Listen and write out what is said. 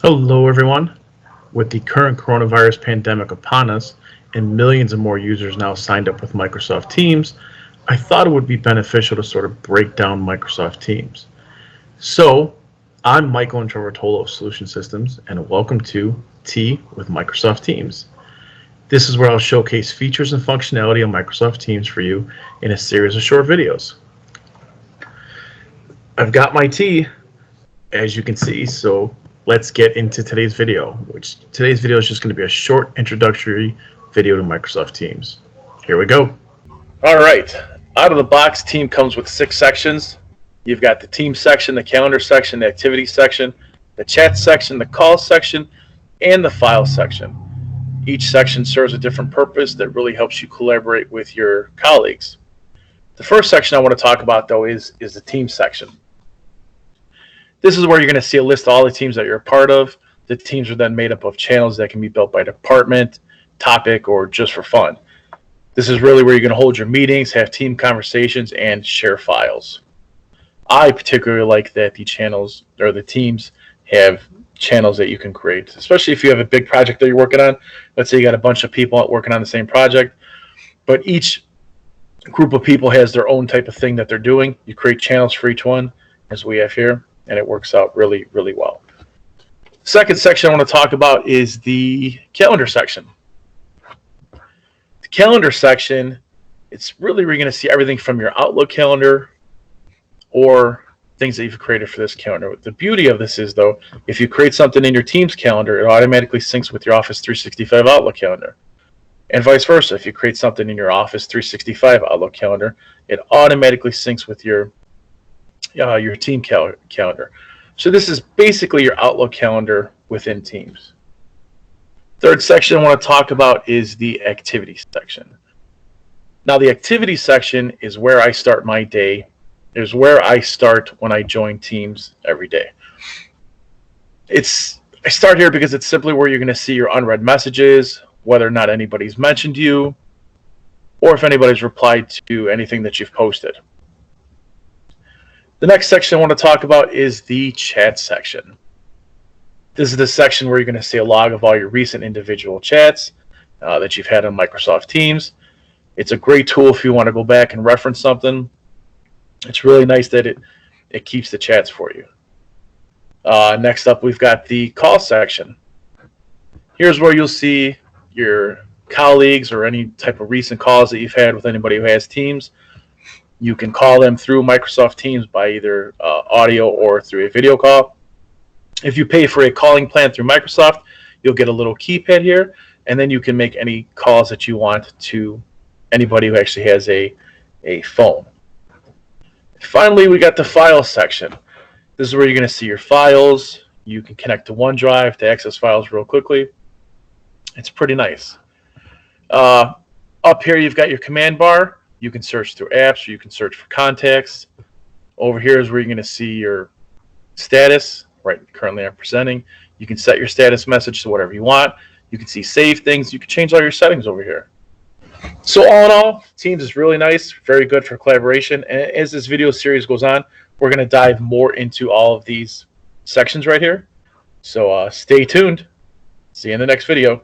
Hello, everyone. With the current coronavirus pandemic upon us and millions of more users now signed up with Microsoft Teams, I thought it would be beneficial to sort of break down Microsoft Teams. So, I'm Michael Intravartolo of Solution Systems, and welcome to Tea with Microsoft Teams. This is where I'll showcase features and functionality of Microsoft Teams for you in a series of short videos. I've got my tea, as you can see, so let's get into today's video, which today's video is just going to be a short introductory video to Microsoft Teams. Here we go. All right, out of the box, Team comes with 6 sections. You've got the Team section, the Calendar section, the Activity section, the Chat section, the Call section, and the File section. Each section serves a different purpose that really helps you collaborate with your colleagues. The first section I want to talk about, though, is the Team section. This is where you're going to see a list of all the teams that you're a part of. The teams are then made up of channels that can be built by department, topic, or just for fun. This is really where you're going to hold your meetings, have team conversations, and share files. I particularly like that the channels or the teams have channels that you can create, especially if you have a big project that you're working on. Let's say you got a bunch of people working on the same project, but each group of people has their own type of thing that they're doing. You create channels for each one, as we have here, and it works out really, really well. Second section I want to talk about is the Calendar section. The Calendar section, it's really where you're going to see everything from your Outlook calendar or things that you've created for this calendar. The beauty of this is, though, if you create something in your Teams calendar, it automatically syncs with your Office 365 Outlook calendar. And vice versa. If you create something in your Office 365 Outlook calendar, it automatically syncs with your team calendar. So this is basically your Outlook calendar within Teams. Third section I want to talk about is the Activity section. Now, the Activity section is where I start my day. Is where I start when I join Teams every day. I start here because it's simply where you're going to see your unread messages, whether or not anybody's mentioned you, or if anybody's replied to anything that you've posted. The next section I want to talk about is the Chat section. This is the section where you're going to see a log of all your recent individual chats that you've had on Microsoft Teams. It's a great tool if you want to go back and reference something. It's really nice that it keeps the chats for you. Next up, we've got the Call section. Here's where you'll see your colleagues or any type of recent calls that you've had with anybody who has Teams. You can call them through Microsoft Teams by either audio or through a video call. If you pay for a calling plan through Microsoft, you'll get a little keypad here, and then you can make any calls that you want to anybody who actually has a phone. Finally, we got the File section. This is where you're going to see your files. You can connect to OneDrive to access files real quickly. It's pretty nice. Up here, you've got your command bar. You can search through apps, or you can search for contacts. Over here is where you're going to see your status. Right, currently I'm presenting. You can set your status message to whatever you want. You can see save things. You can change all your settings over here. So all in all, Teams is really nice, very good for collaboration. And as this video series goes on, we're going to dive more into all of these sections right here. So stay tuned. See you in the next video.